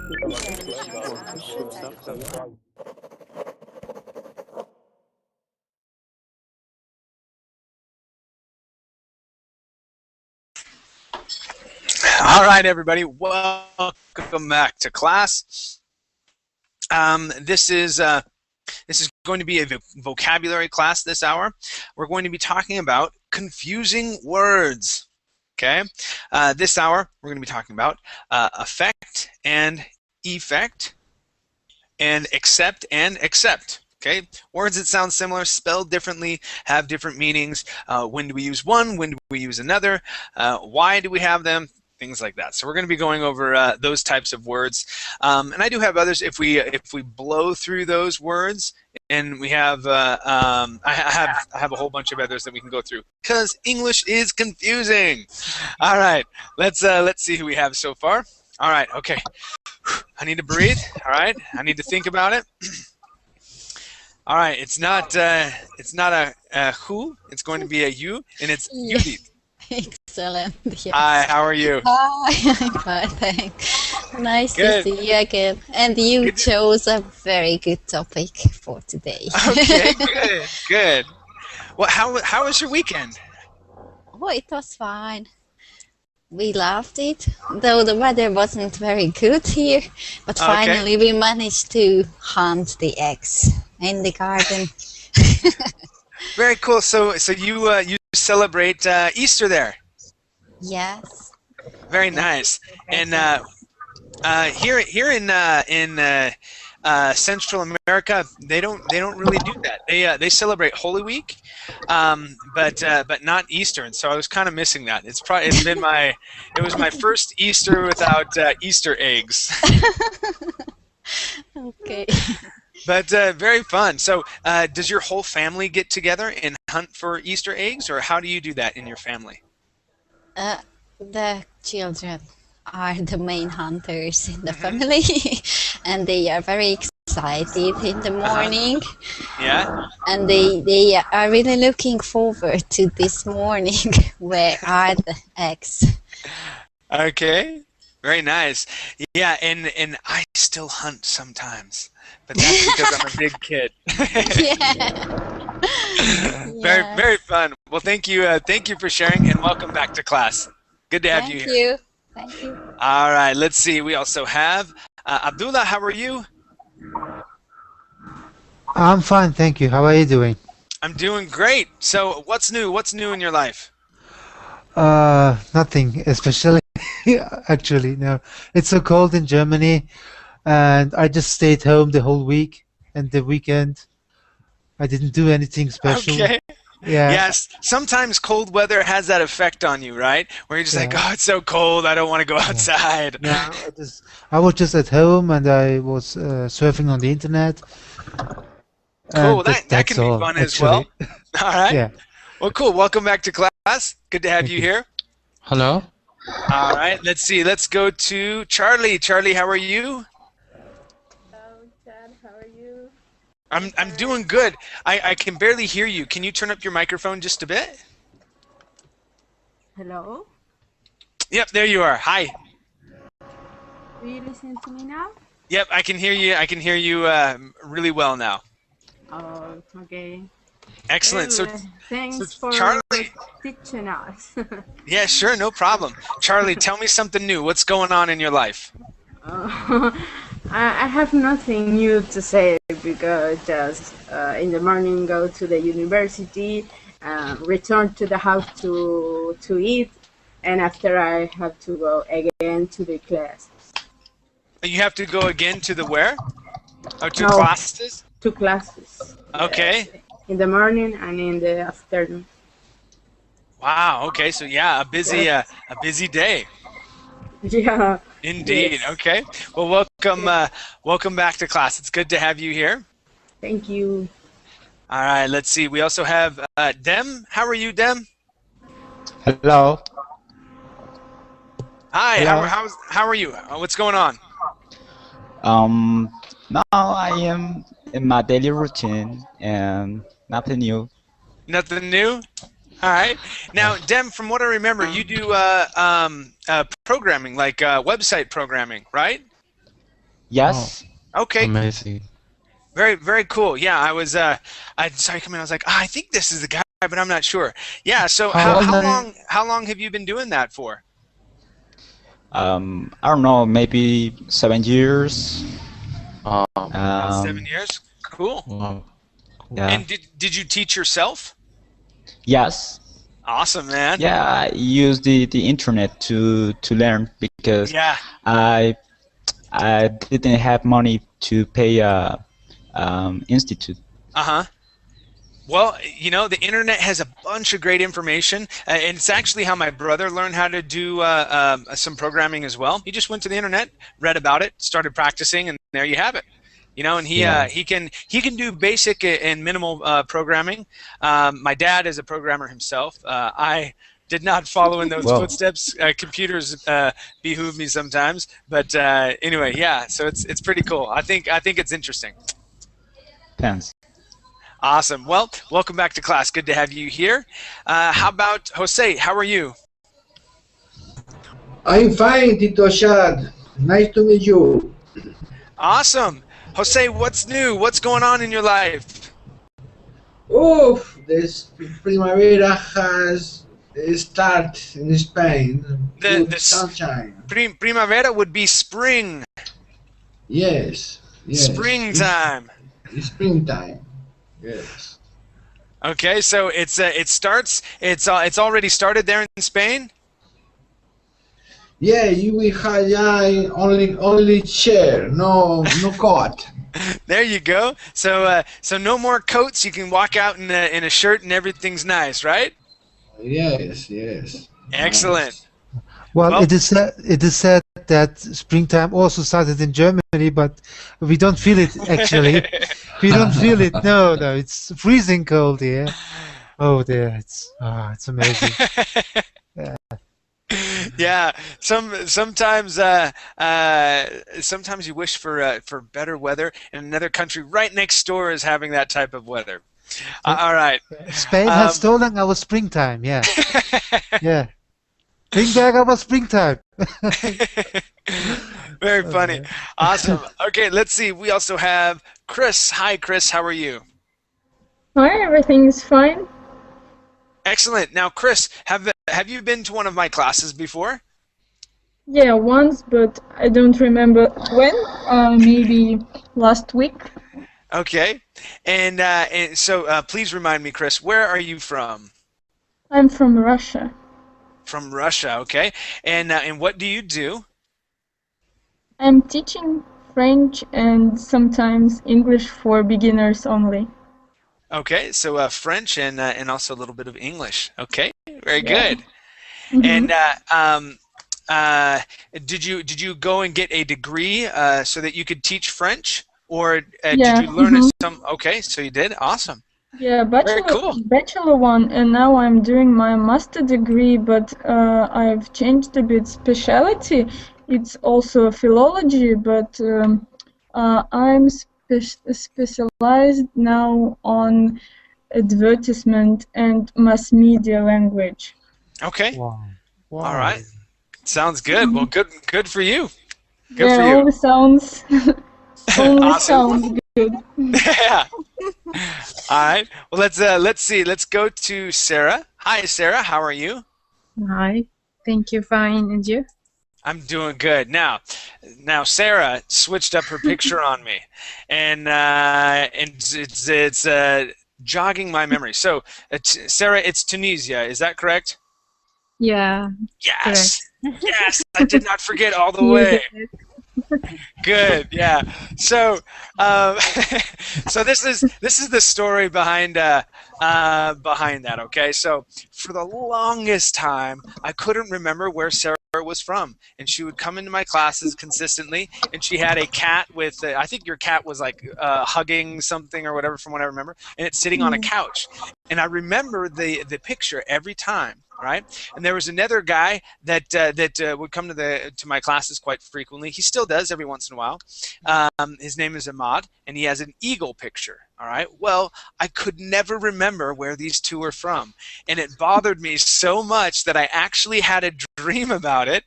All right, everybody, welcome back to class. This is going to be a vocabulary class this hour. We're going to be talking about confusing words. Okay, this hour we're going to be talking about affect and effect, and accept and accept. Okay, words that sound similar, spelled differently, have different meanings. When do we use one? When do we use another? Why do we have them? Things like that. So we're going to be going over those types of words, and I do have others. If we blow through those words, and we have I have a whole bunch of others that we can go through because English is confusing. All right, let's see who we have so far. All right, okay. I need to breathe. All right, I need to think about it. All right, it's not a who. It's going to be a you, and it's Judith. Excellent. Yes. Hi, how are you? Hi, I'm fine, thanks. Nice to see you again. And you chose a very good topic for today. Okay, good. Well, how was your weekend? Oh, it was fine. We loved it, though the weather wasn't very good here. But finally we managed to hunt the eggs in the garden. Very cool. So you celebrate Easter there? Yes. Very nice. And here in Central America, they don't really do that. They celebrate Holy Week, but not Easter. And so I was kind of missing that. It was my first Easter without Easter eggs. Okay. But very fun. So does your whole family get together and hunt for Easter eggs, or how do you do that in your family? The children are the main hunters in the family, and they are very excited in the morning. Yeah. And they are really looking forward to this morning. Where are the eggs? Okay. Very nice. Yeah, and I still hunt sometimes, but that's because I'm a big kid. Yeah. Very fun. Well, thank you for sharing, and welcome back to class. Good to have you here. Thank you. All right, let's see. We also have Abdullah. How are you? I'm fine, thank you. How are you doing? I'm doing great. So, what's new? What's new in your life? Nothing especially. Actually, no. It's so cold in Germany, and I just stayed home the whole week and the weekend. I didn't do anything special. Okay. Yeah. Yes. Sometimes cold weather has that effect on you, right? Where you're just like, oh, it's so cold. I don't want to go outside. Yeah. I was just at home and I was surfing on the internet. Cool. That can be fun as well. All right. Yeah. Well, cool. Welcome back to class. Good to have you here. Hello. All right. Let's see. Let's go to Charlie. Charlie, how are you? Hello, Chad. How are you? I'm doing good. I can barely hear you. Can you turn up your microphone just a bit? Hello? Yep, there you are. Hi. Do you listen to me now? Yep, I can hear you. I can hear you really well now. Oh, okay. Excellent. So thanks for Charlie, teaching us. yeah, sure, no problem. Charlie, tell me something new. What's going on in your life? I have nothing new to say because just in the morning go to the university, return to the house to eat, and after I have to go again to the class. You have to go again to the where? Oh, to classes? To classes. Okay. Yes. In the morning and in the afternoon. Wow. Okay. So yeah, a busy day. Yeah. Indeed. Yes. Okay. Well, welcome back to class. It's good to have you here. Thank you. All right. Let's see. We also have Dem. How are you, Dem? Hello. Hi. Hello. How are you? What's going on? Now I am in my daily routine and nothing new. Nothing new? All right. Now, Dem, from what I remember, you do programming, like website programming, right? Oh, Yes. Okay, amazing. very very cool. Yeah, I saw you come in. I was like, I think this is the guy, but I'm not sure. Yeah. So How old are you? how long have you been doing that for? I don't know, maybe 7 years. Oh, About Um, 7 years. Cool. wow. Cool. yeah. And did you teach yourself? Yes. Awesome, man. Yeah, I use the internet to learn because Yeah. I I didn't have money to pay a institute. Uh-huh. Well, you know, the internet has a bunch of great information, and it's actually how my brother learned how to do some programming as well. He just went to the internet, read about it, started practicing, and there you have it. You know, and Yeah. he can do basic and minimal programming. My dad is a programmer himself. I did not follow in those Well, footsteps. Computers behoove me sometimes, but anyway, yeah. So it's pretty cool. I think it's interesting. thanks. Awesome. Well, welcome back to class. Good to have you here. How about Jose? How are you? I'm fine, Tito Shad. Nice to meet you. Awesome. Jose, what's new? What's going on in your life? Oof, this primavera has started in Spain. The Good this sunshine. primavera would be spring, Yes, yes. springtime. It's springtime. Yes. Okay, so it's already started there in Spain. Yeah, you will have yeah, only chair, no coat. There you go. So no more coats. You can walk out in a shirt and everything's nice, right? Yes, yes. Excellent. Nice. Well, Well, it is said that springtime also started in Germany, but we don't feel it actually. We don't feel it. No, no, it's freezing cold here. Oh dear, it's amazing. Yeah. yeah. Sometimes you wish for better weather, and another country right next door is having that type of weather. All right. Spain has Um, stolen our springtime. Yeah, yeah. Bring back our springtime. Very Oh, funny. dear. Awesome. Okay, let's see. We also have Chris. Hi, Chris. How are you? Hi, everything's fine. Excellent. Now, Chris, have you been to one of my classes before? Yeah, once, but I don't remember when. Maybe last week. Okay. And so please remind me, Chris, where are you from? I'm from Russia. From Russia. Okay. And what do you do? I'm teaching French and sometimes English for beginners only. Okay. So French and also a little bit of English. Okay. Very Yeah. good. hmm And did you go and get a degree so that you could teach French, or did Yeah. you learn hmm some? Okay, so you did. Awesome. Yeah, Very bachelor one, and now I'm doing my master degree, but I've changed a bit specialty. It's also philology, but I'm specialized now on advertisement and mass media language. Okay. Wow, All wow. right. Sounds good. Well, good for you. Good Yeah, for you. only sounds Awesome. sounds good. Yeah. All right. Well, let's see. Let's go to Sarah. Hi, Sarah. How are you? Hi, thank you, fine, and you? I'm doing good. Now Sarah switched up her picture on me, and it's jogging my memory. So, Sarah, it's Tunisia. Is that correct? Yeah, Yes. correct. Yes. I did not forget all the You way. did. Good, yeah. So, so this is the story behind behind that. Okay, so for the longest time, I couldn't remember where Sarah was from, and she would come into my classes consistently, and she had a cat with I think your cat was like hugging something or whatever, from what I remember, and it's sitting on a couch, and I remember the picture every time. Right, and there was another guy that would come to my classes quite frequently. He still does every once in a while. His name is Ahmad, and he has an eagle picture. All right. Well, I could never remember where these two are from. And it bothered me so much that I actually had a dream about it.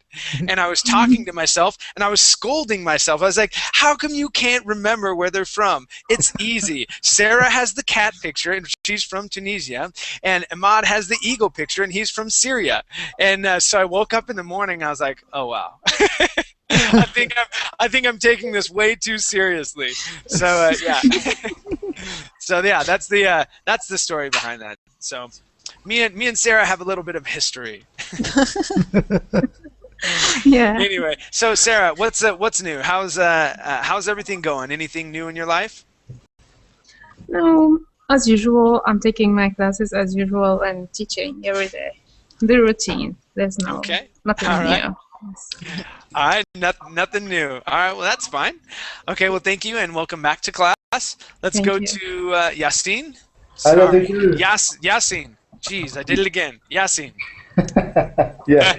And I was talking to myself and I was scolding myself. I was like, how come you can't remember where they're from? It's easy. Sarah has the cat picture and she's from Tunisia. And Ahmad has the eagle picture and he's from Syria. And so I woke up in the morning. I was like, oh, wow. I think I'm taking this way too seriously. So yeah. So yeah, that's the story behind that. So me and Sarah have a little bit of history. Yeah. Anyway, so Sarah, what's new? How's everything going? Anything new in your life? No, as usual, I'm taking my classes as usual and teaching every day. The routine. There's nothing All right. new. Yes. All right, nothing new. All right, well that's fine. Okay, well thank you and welcome back to class. Let's Thank go you. to Yasin. Hello, Sorry. teacher. Yasin. Jeez, I did it again. Yasin. Yeah,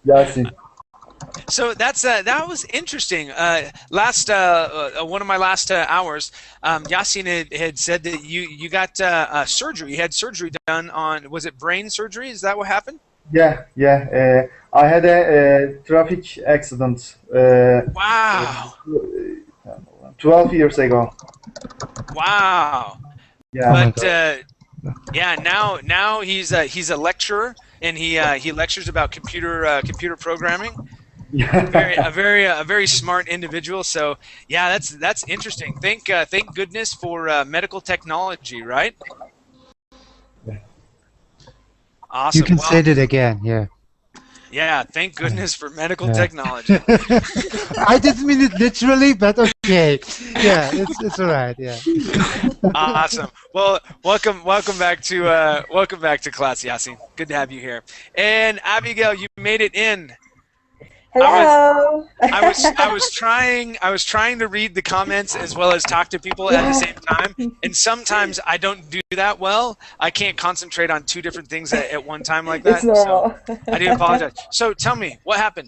Yasin. So that was interesting. Last one of my last hours, Yasin had said that you got surgery. You had surgery done on, was it brain surgery? Is that what happened? Yeah. I had a traffic accident Wow. 12 years ago. Wow. Yeah. But yeah, now he's a lecturer and he lectures about computer programming. A very smart individual. So yeah, that's interesting. Thank goodness for medical technology, right? Yeah. Awesome. You can Well, say that again, yeah. yeah, thank goodness for medical Yeah. technology. I didn't mean it literally, but okay. Yeah, it's all right. Yeah. Awesome. Well, welcome back to class, Yasin. Good to have you here. And Abigail, you made it in. Hello. I was trying to read the comments as well as talk to people at the same time, and sometimes I don't do that well. I can't concentrate on two different things at one time like that. It's normal. So I do apologize. So tell me, what happened?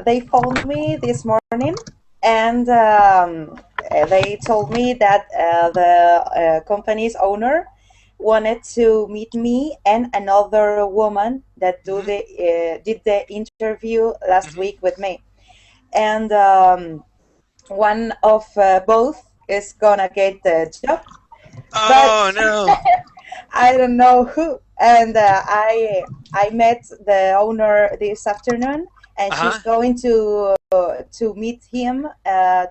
They phoned me this morning, and they told me that the company's owner wanted to meet me and another woman that did the interview last week with me, and one of both is gonna get the job. Oh But no! I don't know who. And I met the owner this afternoon, and she's going to meet him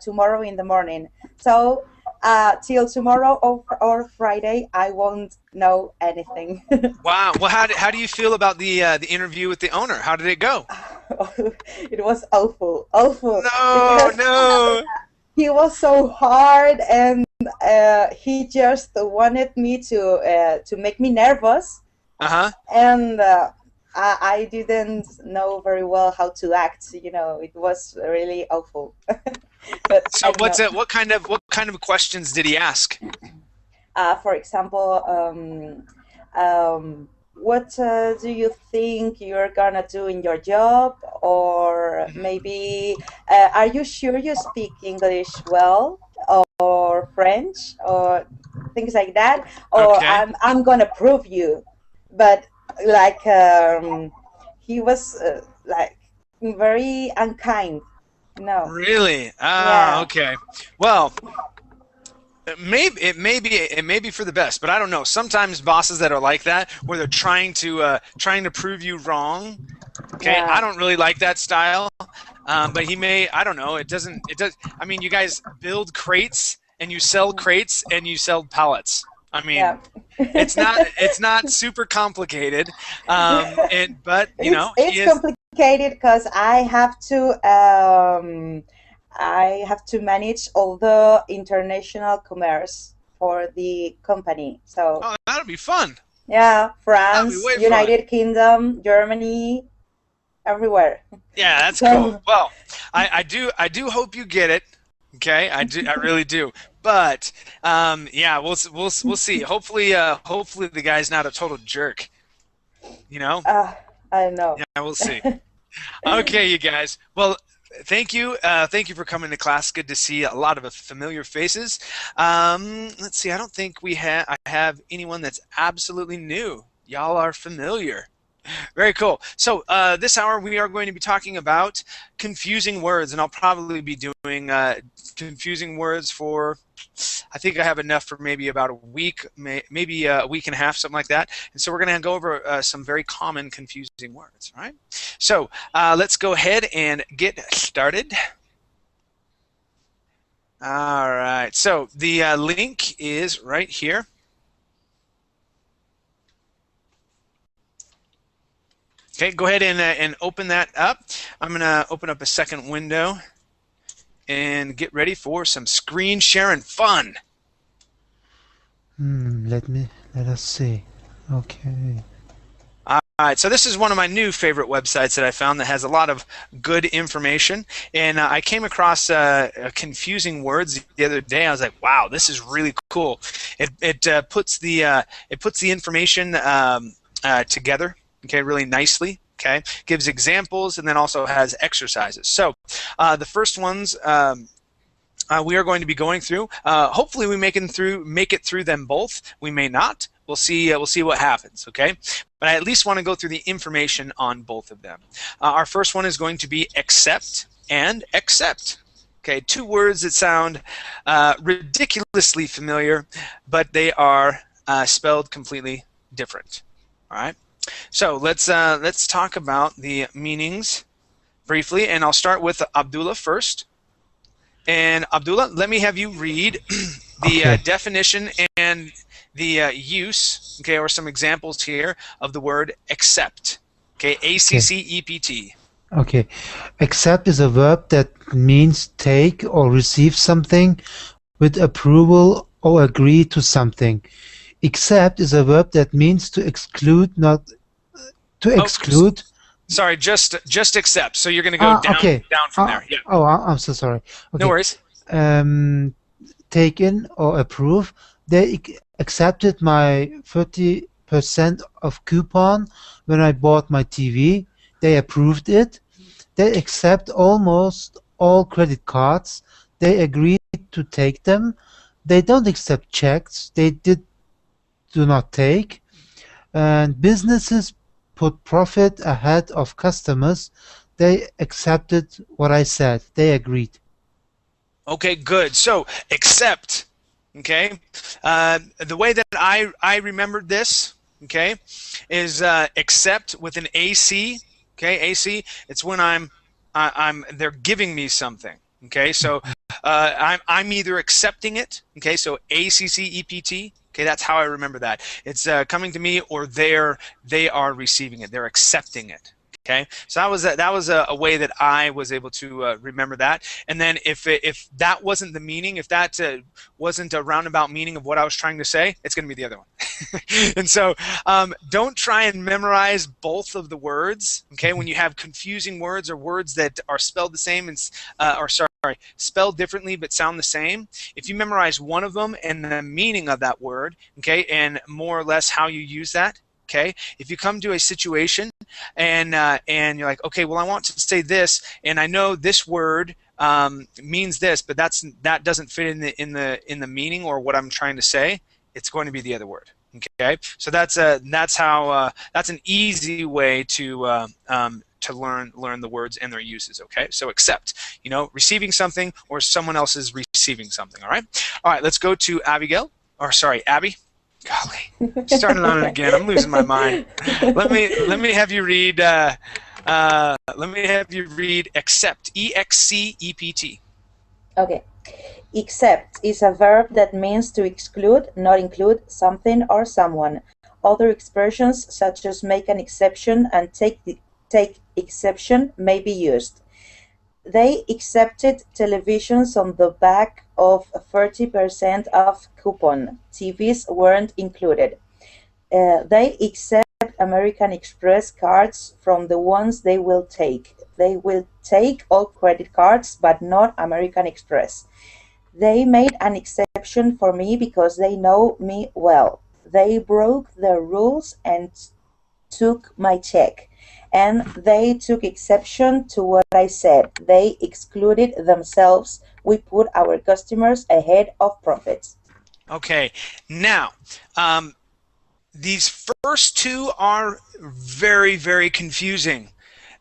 tomorrow in the morning. So till tomorrow or Friday, I won't know anything. Wow. Well, how do you feel about the interview with the owner? How did it go? It was awful. No, no. He was so hard, and he just wanted me to make me nervous. And I didn't know very well how to act. You know, it was really awful. But so what kind of questions did he ask? For example, what do you think you're gonna do in your job, or maybe are you sure you speak English well, or French, or things like that, or Okay. I'm gonna prove you. But like he was like very unkind. No. Really? Yeah. Okay. Well, it may be for the best, but I don't know. Sometimes bosses that are like that, where they're trying to prove you wrong. Okay, Yeah. I don't really like that style. But he may. I don't know. It does. I mean, you guys build crates and you sell crates and you sell pallets. I mean, Yeah. it's not super complicated. But you know, it's he is. complicated because I have to manage all the international commerce for the company. So Oh, that'll be fun. yeah, France, That'll be way fun. United Kingdom, Germany, everywhere. Yeah, that's cool. Well, I do hope you get it. Okay, I really do. But yeah, we'll see. Hopefully the guy's not a total jerk. You know? I don't know. Yeah, we'll see. Okay, you guys. Well, Thank you. Thank you for coming to class. Good to see a lot of familiar faces. Let's see. I don't think I have anyone that's absolutely new. Y'all are familiar. Very cool. So this hour we are going to be talking about confusing words, and I'll probably be doing confusing words for, I think I have enough for maybe about a week, maybe a week and a half, something like that. And so we're going to go over some very common confusing words, all right? So let's go ahead and get started. All right, so the link is right here. Okay, go ahead and open that up. I'm going to open up a second window and get ready for some screen sharing fun. Let us see. Okay. All right, so this is one of my new favorite websites that I found that has a lot of good information. And I came across confusing words the other day. I was like, wow, this is really cool. It puts the information together. Okay, really nicely. Okay, gives examples and then also has exercises. So the first ones we are going to be going through. Hopefully, we make it through them both. We may not. We'll see. We'll see what happens. Okay, but I at least want to go through the information on both of them. Our first one is going to be accept and accept. Okay, two words that sound ridiculously familiar, but they are spelled completely different. All right. So let's talk about the meanings briefly, and I'll start with Abdullah first. And Abdullah, let me have you read the definition and the use, okay, or some examples here of the word accept. Okay, A-C-C-E-P-T. Okay, accept is a verb that means take or receive something with approval or agree to something. Accept is a verb that means to exclude, not to exclude. Sorry, just accept. So you're going to go down from there. Yeah. Oh, I'm so sorry. Okay. No worries. Take in or approve. They accepted my 30% of coupon when I bought my TV. They approved it. They accept almost all credit cards. They agreed to take them. They don't accept checks. They do not take. And businesses put profit ahead of customers. They accepted what I said. They agreed. Okay, good. So accept. Okay, the way that I remembered this, okay, is accept with an AC. Okay, AC. It's when they're giving me something. Okay, so I'm either accepting it. Okay, so ACCEPT. Okay, that's how I remember that. It's coming to me, or they are receiving it. They're accepting it. Okay, so that was a way that I was able to remember that. And then if that wasn't the meaning, if that wasn't a roundabout meaning of what I was trying to say, it's going to be the other one. And so don't try and memorize both of the words. Okay, when you have confusing words or words that are spelled the same and spelled differently but sound the same, if you memorize one of them and the meaning of that word, okay, and more or less how you use that. Okay, if you come to a situation and you're like, okay, well, I want to say this, and I know this word means this, but that doesn't fit in the meaning or what I'm trying to say, it's going to be the other word. Okay, so that's an easy way to learn the words and their uses. Okay, so accept, receiving something or someone else is receiving something. All right, let's go to Abigail, or sorry, Abby. Golly, starting on it again. I'm losing my mind. Let me have you read. Accept. EXCEPT. Okay. Accept is a verb that means to exclude, not include something or someone. Other expressions such as make an exception and take exception may be used. They accepted televisions on the back of a 30% off coupon. TVs weren't included. They accept American Express cards from the ones they will take. They will take all credit cards, but not American Express. They made an exception for me because they know me well. They broke the rules and took my check. and they took exception to what I said. They excluded themselves. We put our customers ahead of profits. Okay, now these first two are very, very confusing.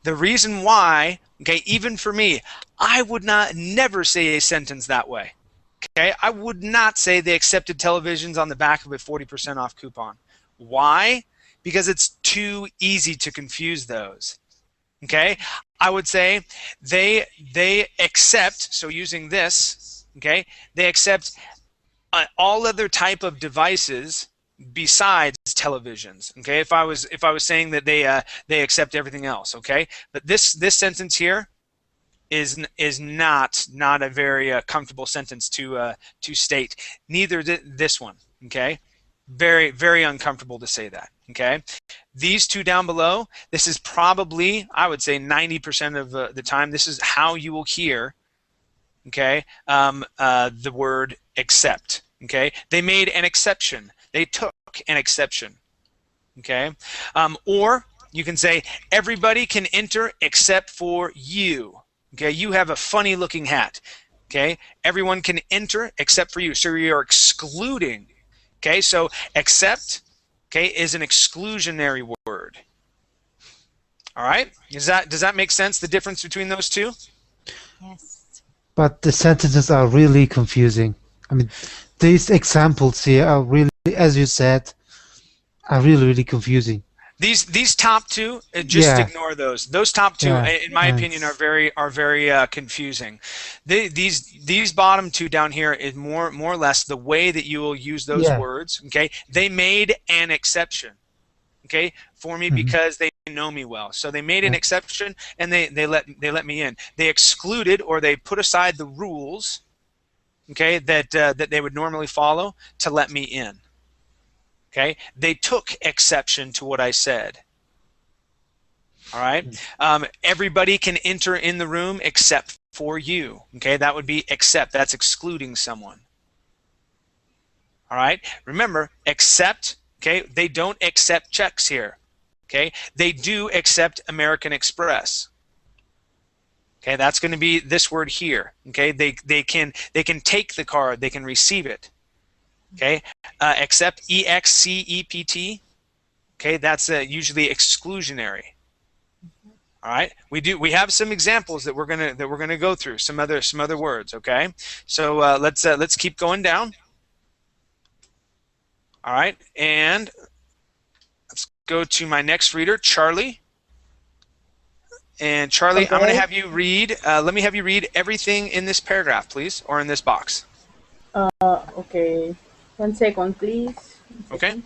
The reason why, okay, even for me, I would never say a sentence that way. Okay, I would not say they accepted televisions on the back of a 40% off coupon. Why? Because it's too easy to confuse those. Okay, I would say they accept, so using this, okay, they accept all other type of devices besides televisions. Okay, if I was saying that they accept everything else. Okay, but this sentence here is not a very comfortable sentence to state. Neither this one. Okay, very, very uncomfortable to say that. Okay, these two down below, this is probably, I would say 90% of the time, this is how you will hear, okay, the word accept. Okay, they made an exception. They took an exception. Okay, or you can say everybody can enter except for you. Okay, you have a funny looking hat. Okay, everyone can enter except for you. So you're excluding. Okay, so except, okay, is an exclusionary word. All right, does that make sense? The difference between those two? Yes. But the sentences are really confusing. I mean, these examples here are really, as you said, are really, really confusing. These top two, just ignore those. Those top two, in my opinion, are very confusing. These bottom two down here is more or less the way that you will use those words. Okay, they made an exception. Okay, for me because they know me well. So they made an exception and they let me in. They excluded, or they put aside the rules, okay, that they would normally follow to let me in. Okay, they took exception to what I said. All right, everybody can enter in the room except for you. Okay, that would be except. That's excluding someone. All right, remember, except. Okay, they don't accept checks here. Okay, they do accept American Express. Okay, that's going to be this word here. Okay, they can take the card, they can receive it. Okay, except EXCEPT. Okay, that's usually exclusionary. All right, we have some examples that we're gonna go through, some other words. Okay, so let's keep going down. All right, and let's go to my next reader, Charlie. And Charlie, I'm going to have you read. Let me have you read everything in this paragraph, please, or in this box. Okay. 1 second, please. Okay.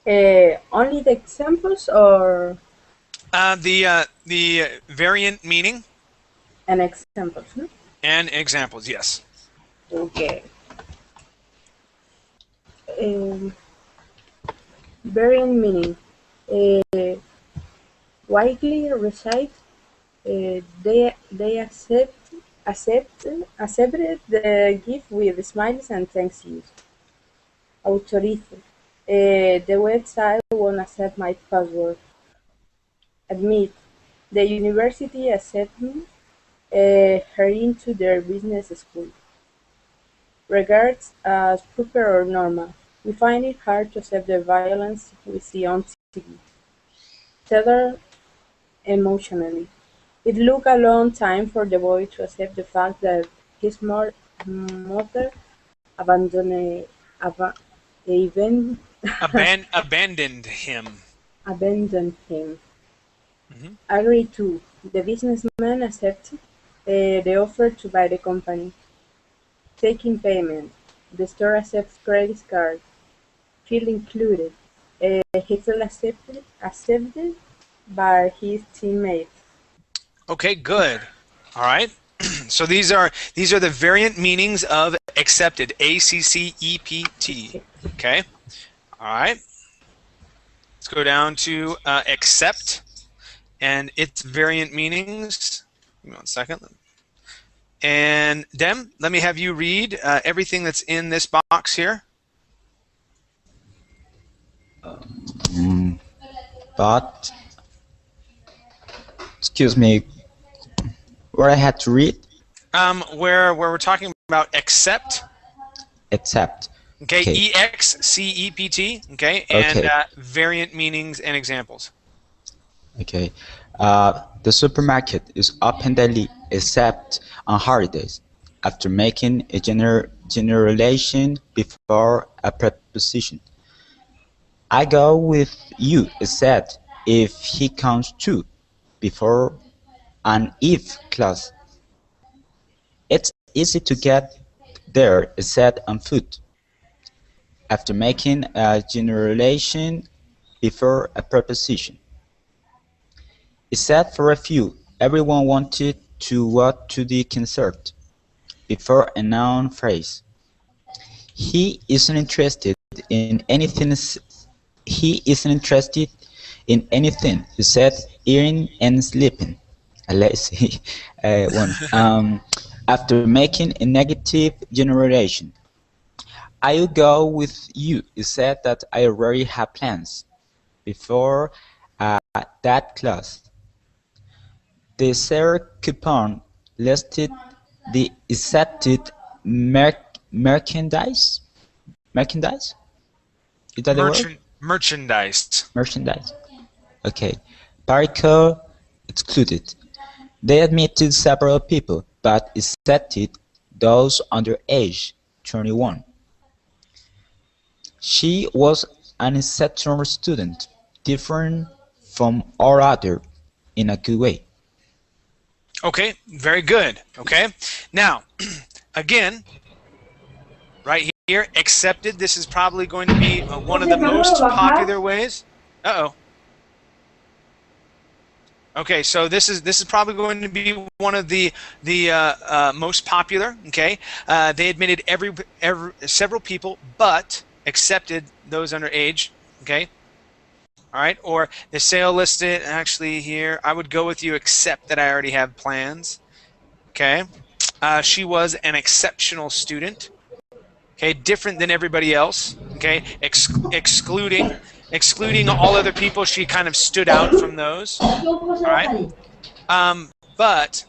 Okay. Only the examples, or the variant meaning and examples, no? And examples, yes. Okay. Variant meaning. Widely received. They accepted the gift with smiles and thank yous. Autorice. The website won't accept my password. Admit. The university accepts me, her into their business school. Regards as proper or normal. We find it hard to accept the violence we see on TV. Tether emotionally. It took a long time for the boy to accept the fact that his mother abandoned abandoned him. Abandoned him. Mm-hmm. Agree to. The businessman accepted the offer to buy the company. Taking payment. The store accepts credit card. Feel included. He felt accepted by his teammates. Okay, good. All right. So these are the variant meanings of accepted. ACCEPT. Okay. All right. Let's go down to accept and its variant meanings. Give me 1 second. And Dem, let me have you read everything that's in this box here. But, excuse me, where I had to read? Where we're talking about except. Except. Okay, Okay. E-X-C-E-P-T, okay, and Okay. variant meanings and examples. Okay. The supermarket is open daily except on holidays. After making a generalization before a preposition. I go with you except if he comes too before an if clause. It's easy to get there except on foot. After making a generalization before a preposition. Except for a few, everyone wanted to walk to the concert. Before a noun phrase. He isn't interested in anything. He isn't interested in anything except eating and sleeping. A lazy one. After making a negative generalization. I'll go with you except that I already have plans. Before that clause. The third coupon listed the accepted merchandise. Merchandise? Is that the word? Merchandise. Merchandise. Okay. Particle excluded. They admitted several people, but accepted those under age 21. She was an exceptional student, different from all others in a good way. Okay, very good. Okay, now, again, right here, accepted. This is probably going to be one of the most popular ways. Uh-oh. Okay, so this is probably going to be one of the most popular. Okay, they admitted several people, but accepted those under age. Okay, all right, or the sale listed. Actually, here I would go with you, except that I already have plans. Okay, she was an exceptional student. Okay, different than everybody else. Okay, excluding all other people, she kind of stood out from those. All right. But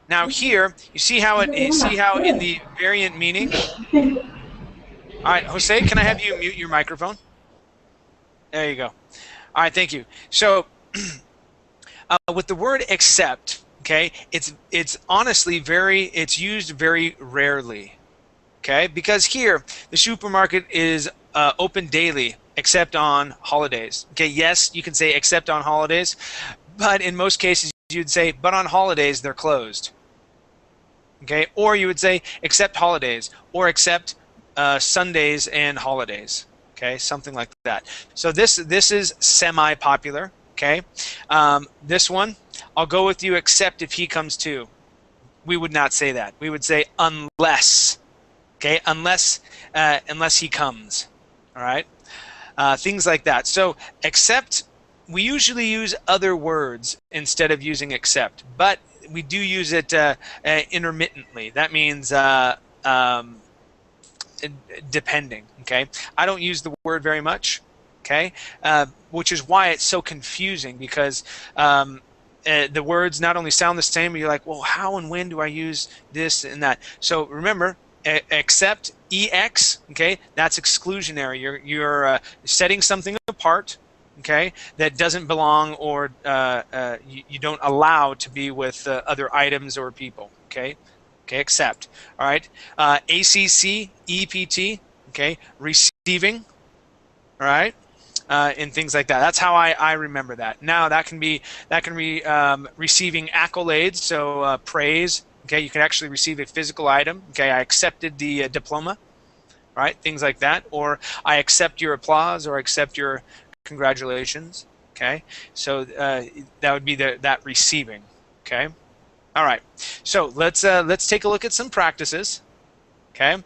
now here, you see how in the variant meaning. All right, Jose, can I have you mute your microphone? There you go. All right, thank you. So with the word except, okay, it's honestly it's used very rarely. Okay, because here the supermarket is open daily except on holidays. Okay, yes, you can say except on holidays, but in most cases you'd say but on holidays they're closed. Okay, or you would say except holidays or except Sundays and holidays. Okay, something like that. So this is semi-popular. Okay, this one I'll go with you except if he comes too. We would not say that. We would say unless. Okay, unless he comes. All right, things like that. So except, we usually use other words instead of using except, but we do use it intermittently. That means depending. Okay, I don't use the word very much. Okay, which is why it's so confusing, because the words not only sound the same, but you're like, well, how and when do I use this and that? So remember, except EX, okay, that's exclusionary. You're setting something apart, okay, that doesn't belong, or you don't allow to be with other items or people. Okay, except. All right, ACC, EPT, okay, receiving. All right. And things like that. That's how I remember that. Now that can be receiving accolades, so praise. Okay, you can actually receive a physical item. Okay, I accepted the diploma. Right, things like that, or I accept your applause, or I accept your congratulations. Okay, so that would be that receiving. Okay, all right. So let's take a look at some practices. Okay.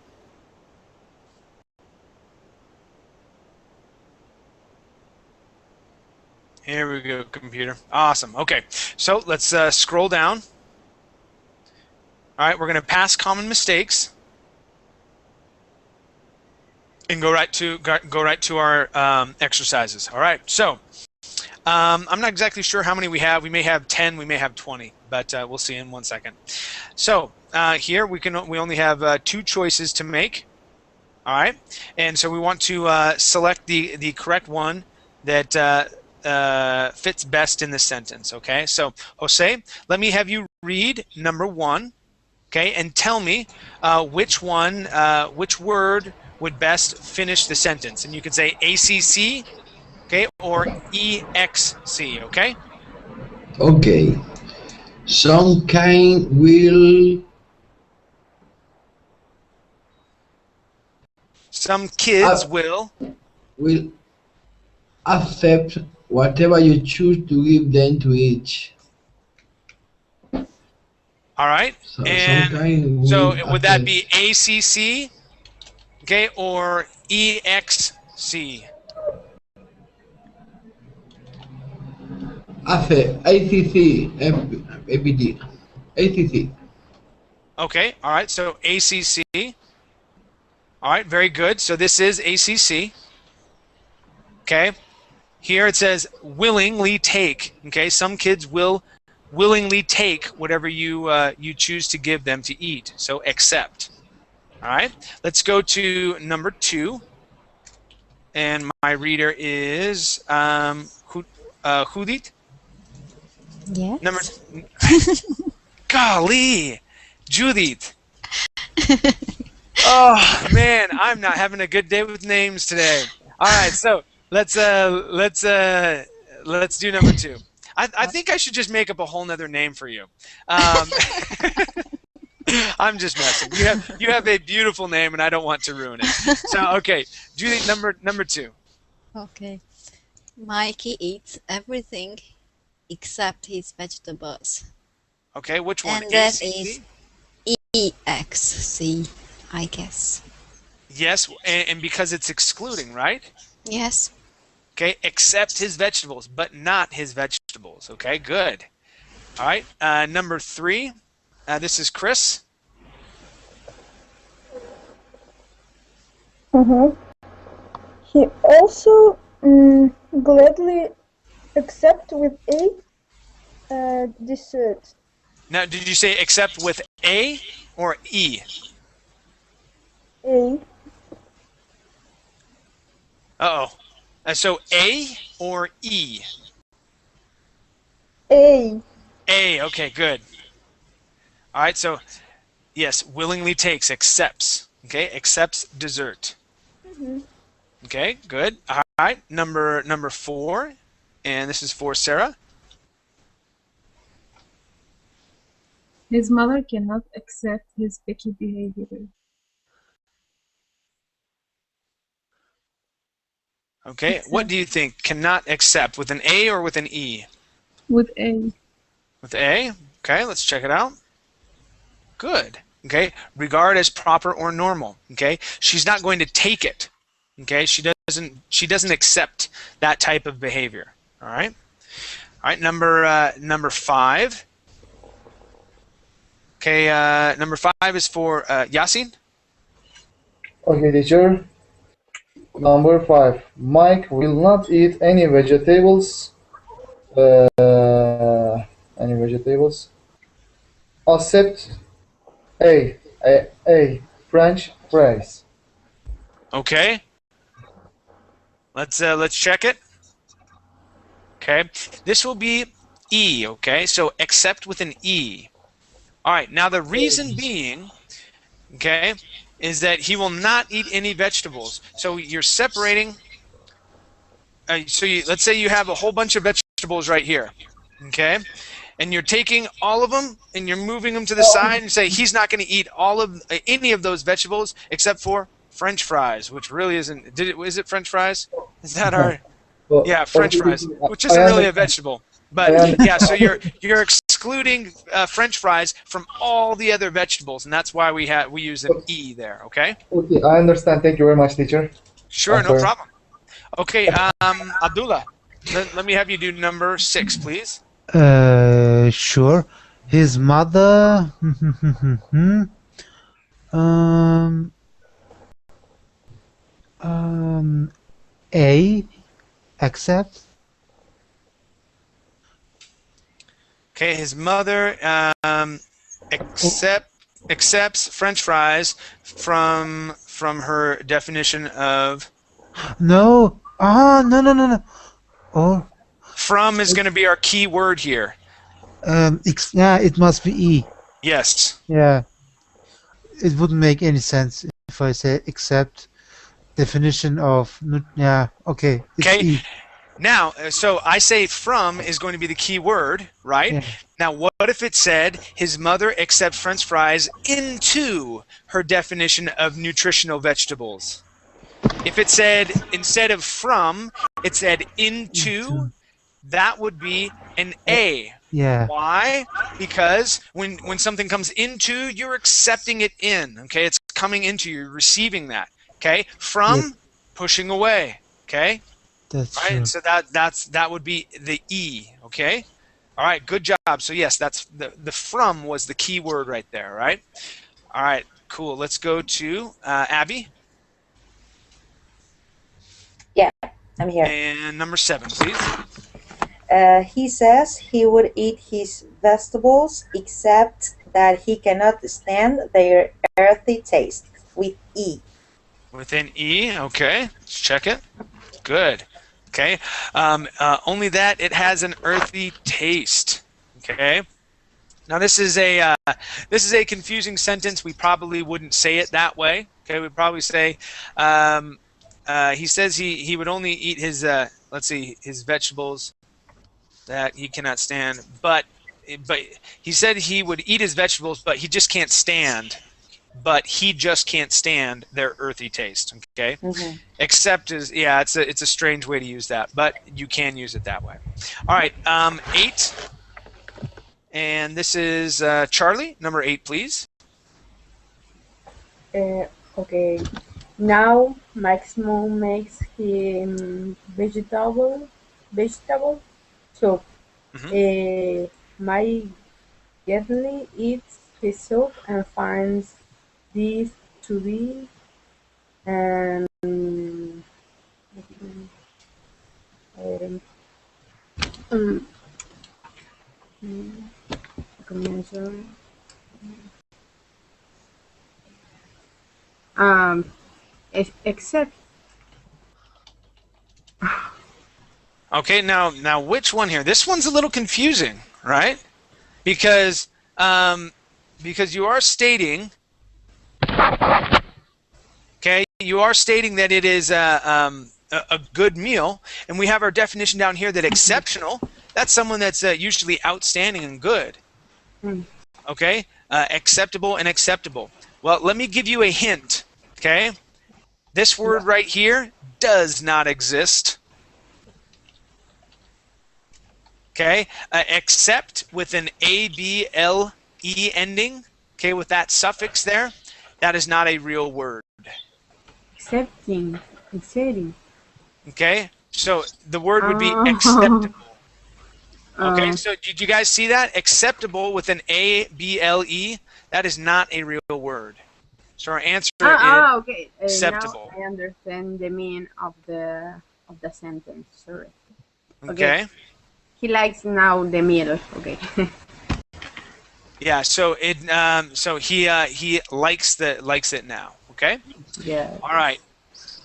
Here we go, computer. Awesome. Okay, so let's scroll down. All right, we're going to pass common mistakes and go right to our exercises. All right, so I'm not exactly sure how many we have. We may have 10, we may have 20, but we'll see in 1 second. So here we only have 2 choices to make. All right, and so we want to select the correct one that fits best in the sentence. Okay, so Jose, let me have you read number 1. Okay, and tell me which word would best finish the sentence, and you can say ACC, okay, or EXC. Okay. Okay. Some kind will. Some kids will accept whatever you choose to give them to eat. All right. So And so would that be ACC, okay, or EXC? ACC, ABD, ACC. Okay. All right. So ACC. All right. Very good. So this is ACC. Okay. Here it says willingly take. Okay. Some kids will willingly take whatever you choose to give them to eat. So accept. All right. Let's go to number 2. And my reader is Judith. Yes. Number. Golly, Judith. Oh man, I'm not having a good day with names today. All right, so let's do number 2. I think I should just make up a whole nother name for you. I'm just messing. You have a beautiful name, and I don't want to ruin it. So okay, Judith, number 2. Okay. Mikey eats everything except his vegetables. Okay, which one? And that is EXC, I guess. Yes, and because it's excluding, right? Yes. Okay, except his vegetables, but not his vegetables. Okay, good. All right, number 3. This is Chris. He also gladly accept with a dessert. Now, did you say except with A or E? A. Uh-oh. So A or E? A. A, okay, good. All right, so yes, willingly takes, accepts. Okay, accepts dessert. Okay, good. All right, number 4, and this is for Sarah. His mother cannot accept his picky behavior. Okay, what do you think? Cannot accept, with an A or with an E? With A. With A? Okay, let's check it out. Good. Okay, regard as proper or normal. Okay, she's not going to take it. Okay, she doesn't accept that type of behavior. All right. All right, number 5. Okay, number 5 is for Yasin. Okay, teacher. Number 5. Mike will not eat any vegetables. Any vegetables? Except a French fries. Okay. Let's check it. Okay, this will be E. Okay, so except with an E. All right. Now the reason being, okay, is that he will not eat any vegetables. So you're separating. Let's say you have a whole bunch of vegetables right here, okay, and you're taking all of them and you're moving them to the side and say he's not going to eat any of those vegetables except for French fries, which really isn't. Is it French fries? Is that our? Yeah, French fries, which isn't really a vegetable. But yeah, so you're excluding French fries from all the other vegetables, and that's why we use an E there. Okay. Okay, I understand. Thank you very much, teacher. Sure, no problem. Okay, Abdullah, let me have you do number 6, please. Sure. His mother. um. A. Accept. Okay, his mother accepts French fries from her definition of. No. Ah, no, no, no, no. Oh. From is going to be our key word here. Yeah, it must be E. Yes. Yeah. It wouldn't make any sense if I say accept definition of. Yeah. Okay. It's Okay. E. Now, so I say from is going to be the key word, right? Yeah. Now, what if it said his mother accepts French fries into her definition of nutritional vegetables? If it said, instead of from, it said into, that would be an A. Yeah. Why? Because when something comes into, you're accepting it in, okay? It's coming into you, you're receiving that, okay? From, pushing away, okay? That's right, true. and so that would be the E, okay? All right, good job. So yes, that's the from was the key word right there, right? All right, cool. Let's go to Abby. Yeah, I'm here. And number 7, please. He says he would eat his vegetables, except that he cannot stand their earthy taste. With E. With an E, okay. Let's check it. Good. Okay. Only that it has an earthy taste. Okay. Now this is a confusing sentence. We probably wouldn't say it that way. Okay. We'd probably say he says he would only eat his his vegetables that he cannot stand, but he said he would eat his vegetables, but he just can't stand. But he just can't stand their earthy taste. Okay. Mm-hmm. Except is it's a strange way to use that, but you can use it that way. All right, 8, and this is Charlie. Number 8, please. Okay. Now Maximum makes him vegetable soup. My Gedley eats his soup and finds this to be um, except Okay, now which one here? This one's a little confusing, right? Because you are stating, okay, you are stating that it is a good meal, and we have our definition down here that exceptional. That's someone that's usually outstanding and good. Okay, acceptable and acceptable. Well, let me give you a hint. Okay, this word right here does not exist. Okay, except with an A-B-L-E ending, okay, with that suffix there, that is not a real word. exciting. Okay, so the word would be acceptable. Okay, so did you guys see that? Acceptable with an A-B-L-E, that is not a real word. So our answer is okay. acceptable. Now I understand the meaning of the sentence. Sorry. Okay. He likes now the meal. Okay. Yeah. So he likes it now. Okay. Yeah. All right.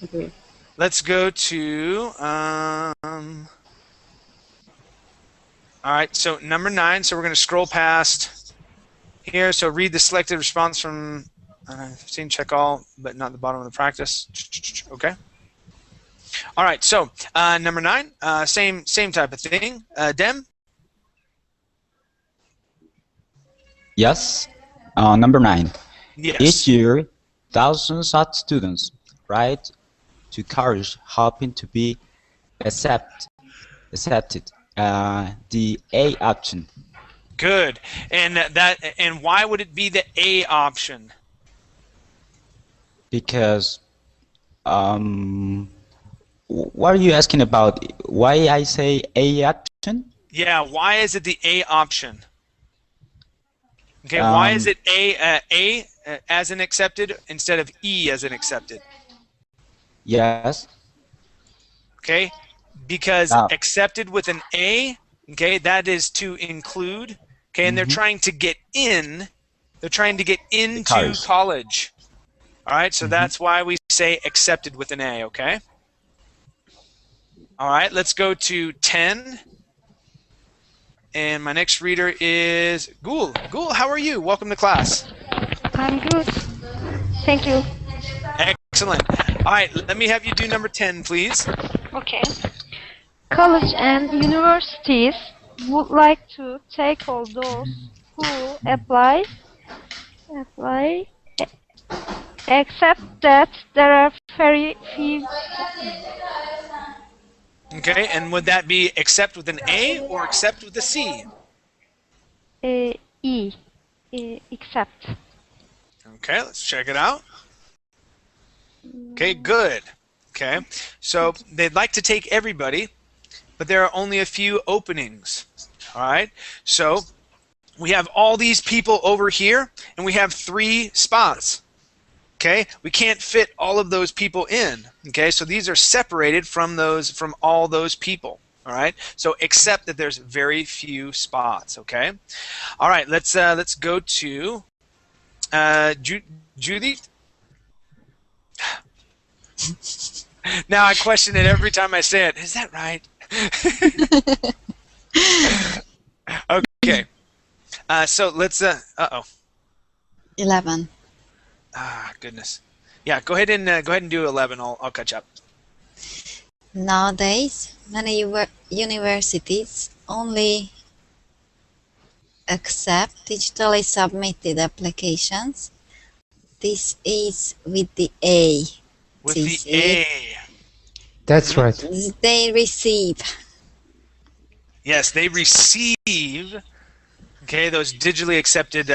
Okay. Let's go to all right. So number 9. So we're going to scroll past here. So read the selected response from 15. Check all, but not the bottom of the practice. Okay. All right, so number 9, same type of thing. Dem? Yes. Number 9. Yes. Each year, thousands of students write to college hoping to be accepted. The A option. Good. And why would it be the A option? Because what are you asking about? Why I say A option? Yeah, why is it the A option? Okay, why is it A as an accepted instead of E as an accepted? Yes. Okay, because Now, accepted with an A, okay, that is to include, okay, and they're trying to get in, they're trying to get the into college. college. All right, so that's why we say accepted with an A, okay? All right, let's go to 10. And my next reader is Gul. Gul, how are you? Welcome to class. I'm good. Thank you. Excellent. All right, let me have you do number 10, please. Okay. College and universities would like to take all those who apply, except that there are very few. Okay, and would that be accept with an A or accept with a C? E. Except. Okay, let's check it out. Okay, good. Okay, so they'd like to take everybody, but there are only a few openings. All right, so we have all these people over here, and we have 3 spots. Okay, we can't fit all of those people in. Okay, so these are separated from all those people. All right, so except that there's very few spots. Okay, all right, let's go to Judy. Now I question it every time I say it. Is that right? Okay. So let's. Uh-oh. 11. Ah, goodness. Yeah, go ahead and do 11. I'll catch up. Nowadays, many universities only accept digitally submitted applications. This is with the A. With the A. That's right. They receive. Yes, they receive. Okay, those digitally accepted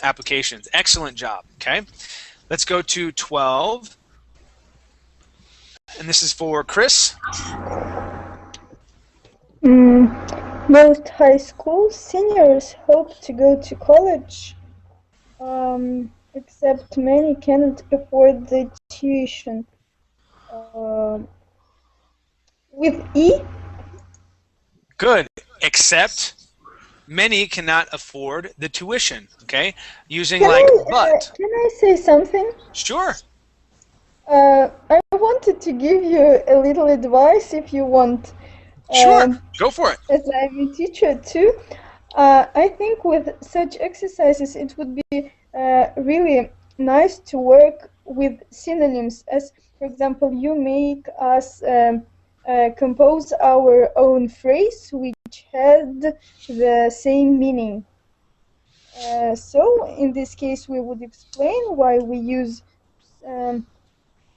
applications. Excellent job. Okay, let's go to 12. And this is for Chris. Most high school seniors hope to go to college, except many cannot afford the tuition. With E? Good. Except many cannot afford the tuition. Okay, using but. Can I say something? Sure. I wanted to give you a little advice if you want. Sure, go for it. As I'm a teacher too, I think with such exercises it would be really nice to work with synonyms. As for example, you make us compose our own phrase which had the same meaning. So in this case we would explain why we use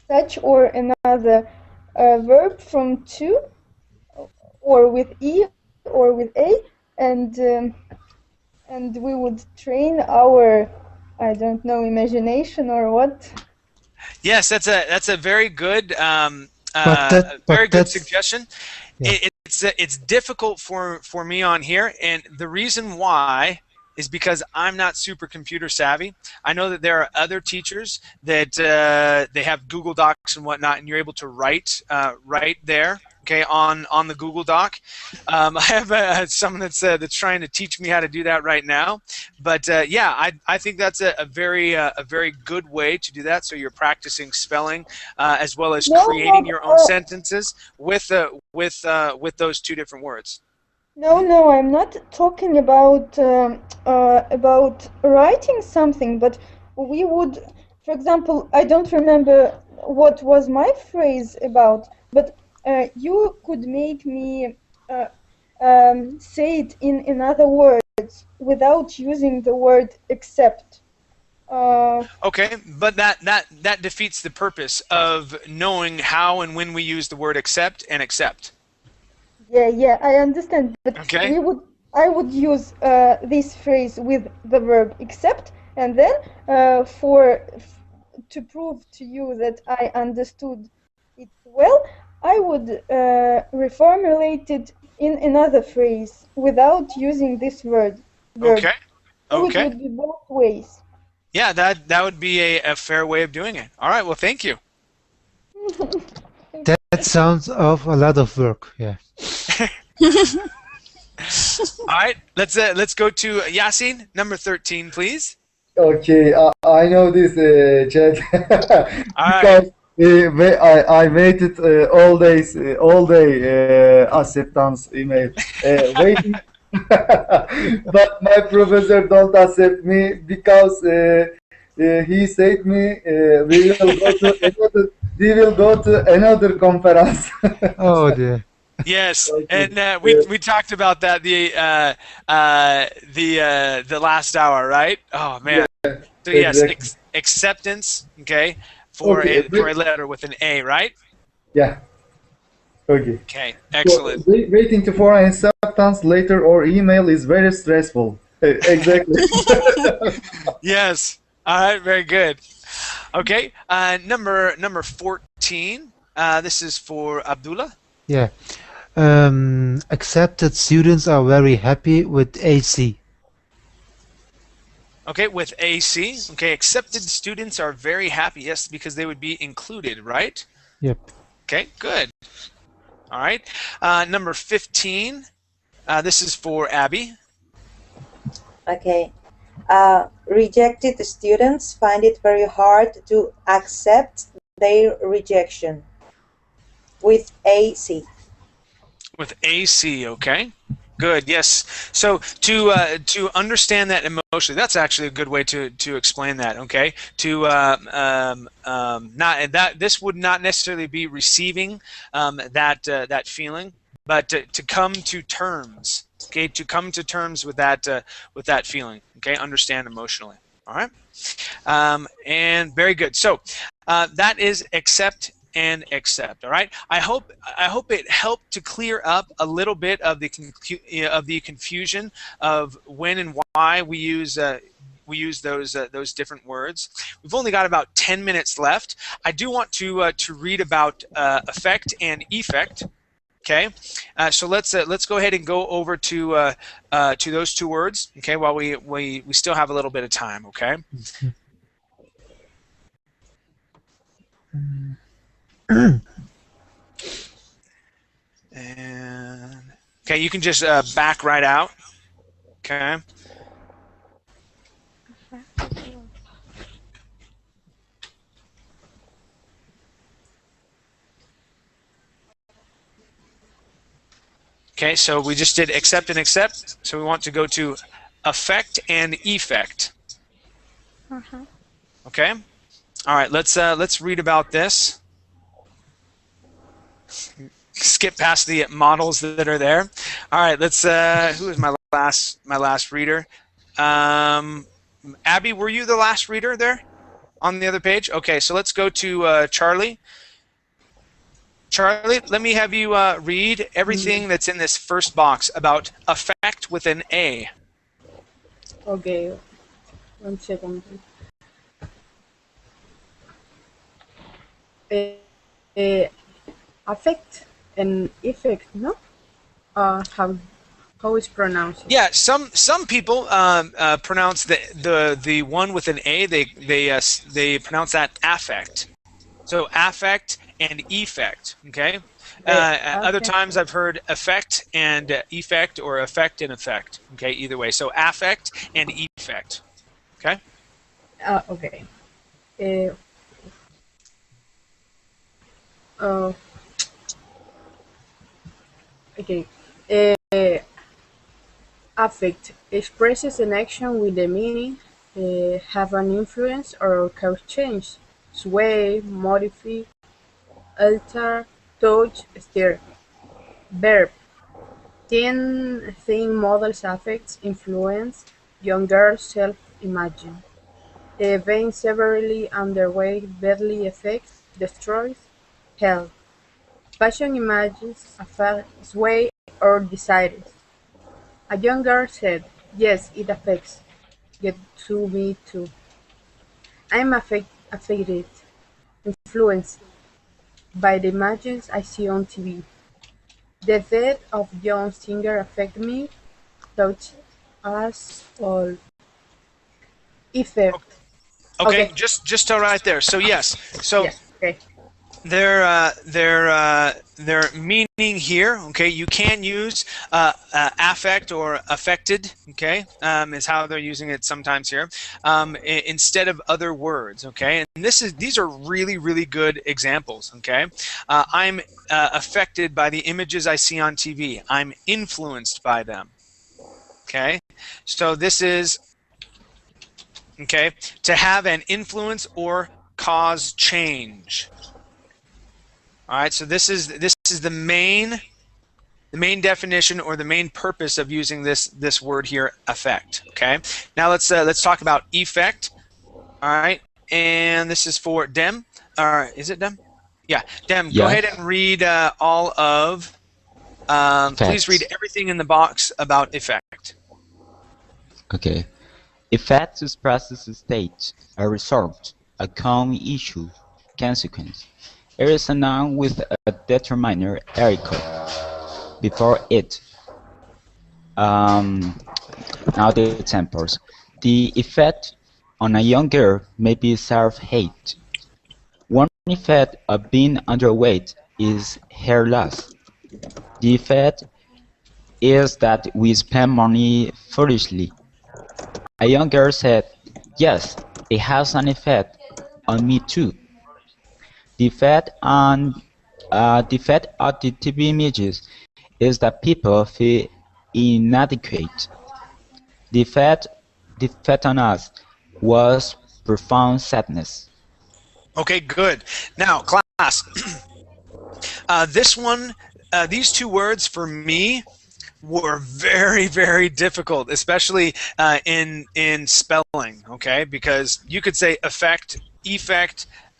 such or another verb from to, or with E or with A, and we would train our, I don't know, imagination or what. Yes, that's a very good suggestion. Yeah. It's difficult for me on here, and the reason why is because I'm not super computer savvy. I know that there are other teachers that they have Google Docs and whatnot, and you're able to write there. Okay, on the Google Doc. I have someone that's trying to teach me how to do that right now. But yeah, I think that's a very good way to do that. So you're practicing spelling as well as creating your own sentences with those 2 different words. No, I'm not talking about writing something, but we would, for example, I don't remember what was my phrase about, but you could make me say it in other words without using the word except. Okay, but that defeats the purpose of knowing how and when we use the word accept and accept. Yeah, I understand, but okay. I would use this phrase with the verb except, and then to prove to you that I understood it well, I would reformulate it in another phrase without using this verb. Okay. It would be both ways. Yeah, that would be a fair way of doing it. All right. Well, thank you. That sounds of a lot of work. Yeah. All right. Let's go to Yasin, number 13, please. Okay, I know this chat because I waited all day acceptance email, waiting. But my professor don't accept me because he said me we will go to another conference. Oh dear. Yes, Okay. and we talked about that the last hour, right? Oh man. So yes, Exactly. acceptance. Okay, Okay. for a letter with an A, right? Yeah. Okay. Okay, So excellent. waiting for an acceptance letter or email is very stressful. Exactly. Yes. All right. Very good. Okay. Number 14. This is for Abdullah. Yeah. Accepted students are very happy with AC. Okay, with AC. Okay, accepted students are very happy. Yes, because they would be included, right? Yep. Okay, good. All right. Number 15. This is for Abby. Okay. Rejected students find it very hard to accept their rejection. With AC. With AC, okay. Good. Yes. So to understand that emotionally, that's actually a good way to explain that. Okay. To not that this would not necessarily be receiving that feeling, but to come to terms. Okay. To come to terms with that feeling. Okay. Understand emotionally. All right. And very good. So that is accept and accept. All right. I hope it helped to clear up a little bit of the confusion of when and why we use those different words. We've only got about 10 minutes left. I do want to read about affect and effect. Okay, so let's go ahead and go over to those two words. Okay, while we still have a little bit of time. Okay. And okay, you can just back right out. Okay. Okay, so we just did accept and accept. So we want to go to affect and effect. Okay. All right. Let's read about this. Skip past the models that are there. All right. Let's. Who is my last reader? Abby, were you the last reader there on the other page? Okay. So let's go to Charlie. Charlie, let me have you read everything that's in this first box about affect with an A. Okay, 1 second. Affect and effect, no? How is pronounced? Yeah, some people pronounce the one with an A. They pronounce that affect. So affect and effect. Okay. Other times I've heard effect and effect, or effect and effect. Okay, either way. So affect and effect. Okay. Okay. Okay. Affect expresses an action with the meaning, have an influence or cause change, sway, modify, alter, touch, stir. Verb. Thing models affects, influence, young girls self-imagine. Event severely underweight badly affects, destroys, health. Passion imagines, affects, sway, or decides. A young girl said, "Yes, it affects. Get to me too. I'm affected, influenced by the images I see on TV. The death of young singer affected me, touched us all." Effect. Okay, just till right there. So yes, so yes. Okay. their meaning here. Okay, you can use affect or affected. Okay, is how they're using it sometimes here, instead of other words. Okay, and these are really good examples. Okay, I'm affected by the images I see on TV. I'm influenced by them. Okay, so this is to have an influence or cause change. All right, so this is the main definition or the main purpose of using this word here, affect. Okay, now let's talk about effect. All right, and this is for Dem. Is it Dem? Yeah, Dem. Yes. Go ahead and read all of. Please read everything in the box about effect. Okay. Effect expresses a state, a result, a outcome, issue, consequence. It is a noun with a determiner article before it. Now the examples. The effect on a young girl may be self-hate. One effect of being underweight is hair loss. The effect is that we spend money foolishly. A young girl said, "Yes, it has an effect on me too." The effect of the TV images is that people feel inadequate. The effect on us was profound sadness. Okay, good. Now, class, these two words for me were very difficult, especially in spelling. Okay, because you could say effect,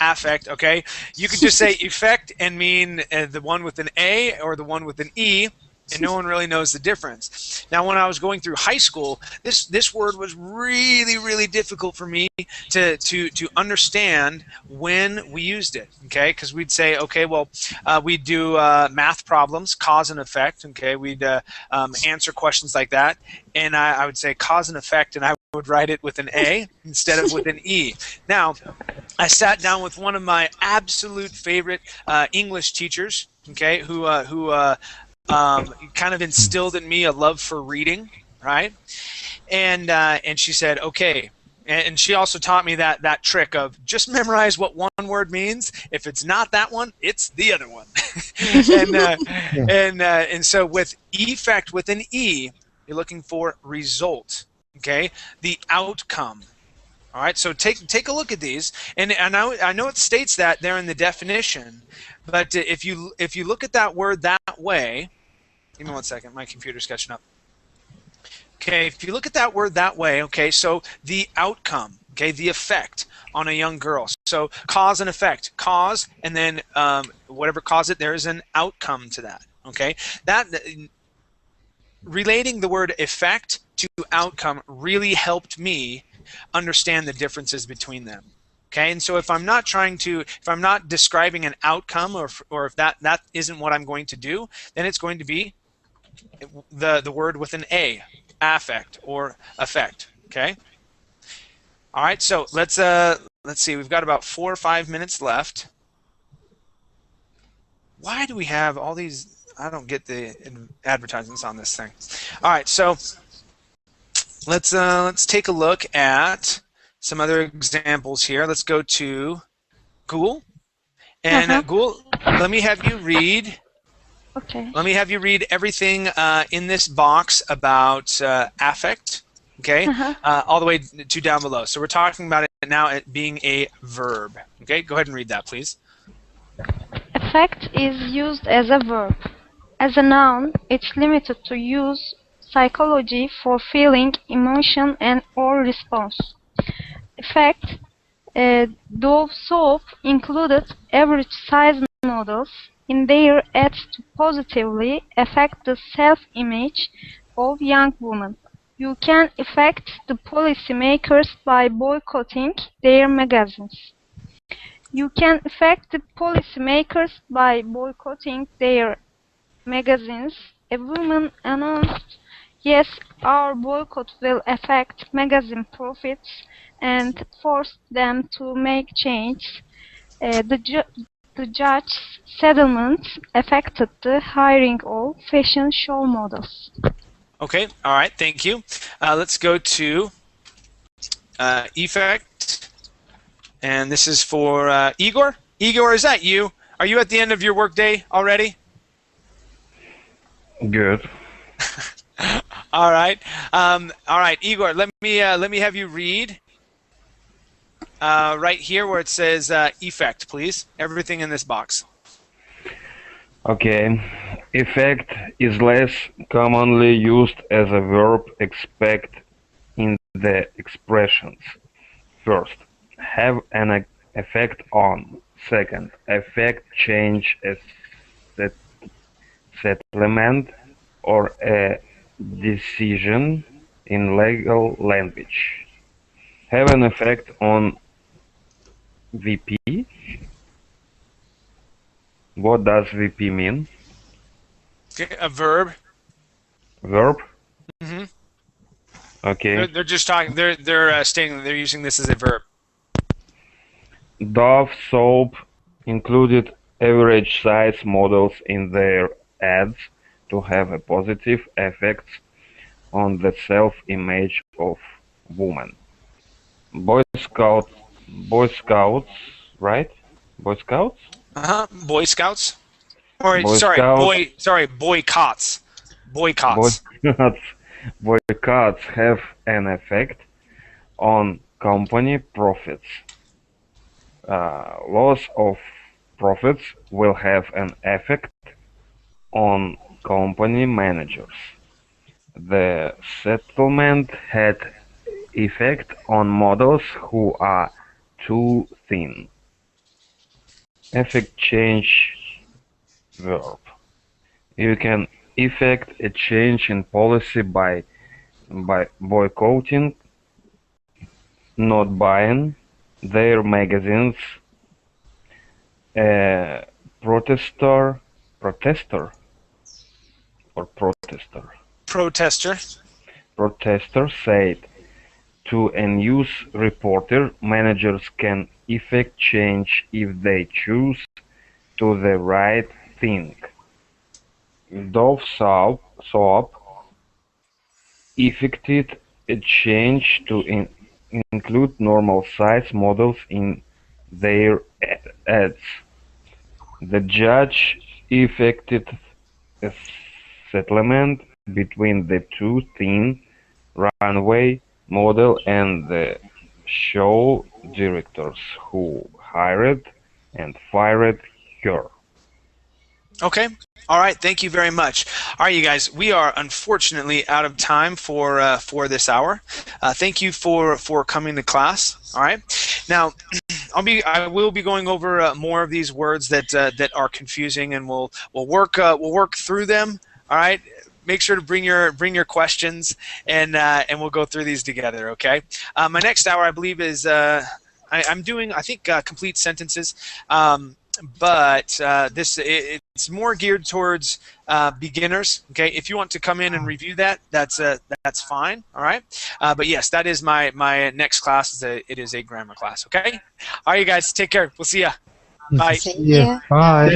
affect. Okay, you could just say effect and mean the one with an A or the one with an E, and no one really knows the difference. Now, when I was going through high school, this word was really difficult for me to understand when we used it. Okay, because we'd say, okay, well, we'd do math problems, cause and effect. Okay, we'd answer questions like that, and I would say cause and effect, and I would write it with an A instead of with an E. Now, I sat down with one of my absolute favorite English teachers. Okay, who kind of instilled in me a love for reading, right? And she said, okay. And she also taught me that trick of just memorize what one word means. If it's not that one, it's the other one. And so with effect with an E, you're looking for result. Okay, the outcome. All right, so take a look at these, and I know it states that there in the definition, but if you look at that word that way, give me one second, my computer's catching up. Okay, if you look at that word that way, okay, so the outcome, okay, the effect on a young girl. So cause and effect, cause, and then whatever caused it, there is an outcome to that. Okay, that relating the word effect to outcome really helped me understand the differences between them. Okay, and so if I'm not describing an outcome, or if that isn't what I'm going to do, then it's going to be the word with an A, affect or effect. Okay. All right, so let's see. We've got about 4 or 5 minutes left. Why do we have all these? I don't get the advertisements on this thing. All right, so let's take a look at some other examples here. Let's go to Google, and Google, let me have you read. Okay. Let me have you read everything in this box about affect. Okay, all the way to down below. So we're talking about it now at being a verb. Okay, go ahead and read that, please. Affect is used as a verb. As a noun, it's limited to use psychology for feeling, emotion, and or response. Effect, Dove soap included average size models in their ads to positively affect the self-image of young women. You can affect the policymakers by boycotting their magazines. You can affect the policymakers by boycotting their magazines. A woman announced Yes, our boycott will affect magazine profits and force them to make changes. The judge's settlement affected the hiring of fashion show models. Okay, all right, thank you. Let's go to effect, and this is for Igor. Igor, is that you? Are you at the end of your workday already? Good. All right, Igor. Let me have you read right here where it says effect, please. Everything in this box. Okay. Effect is less commonly used as a verb expect in the expressions. First, have an effect on. Second, affect change a settlement or a decision in legal language. Have an effect on VP. What does VP mean? Okay, a verb. Verb? Mm-hmm. Okay. They're just talking. They're stating that they're using this as a verb. Dove soap included average size models in their ads to have a positive effect on the self-image of women. Boy Scouts, right? Boy Scouts? Boy Scouts. Or Boy sorry, Scouts. boycotts. Boycotts. Boycotts have an effect on company profits. Loss of profits will have an effect on company managers. The settlement had effect on models who are too thin. Effect change verb. You can effect a change in policy by boycotting, not buying their magazines. A protester or protester. Protester said to a news reporter, managers can effect change if they choose to the right thing. Dove soap effected a change to include normal size models in their ads. The judge effected a settlement between the too thin runway model and the show directors who hired and fired her. Okay. All right. Thank you very much. All right, you guys. We are unfortunately out of time for this hour. Thank you for coming to class. All right. Now, I will be going over more of these words that are confusing, and we'll work through them. All right. Make sure to bring your questions, and we'll go through these together. Okay. My next hour, I believe, is I'm doing, I think, complete sentences. But it's more geared towards beginners. Okay, if you want to come in and review that, that's fine. All right, but yes, that is my next class. It is a grammar class. Okay, all right, you guys, take care. We'll see ya. Bye. Yeah. Bye.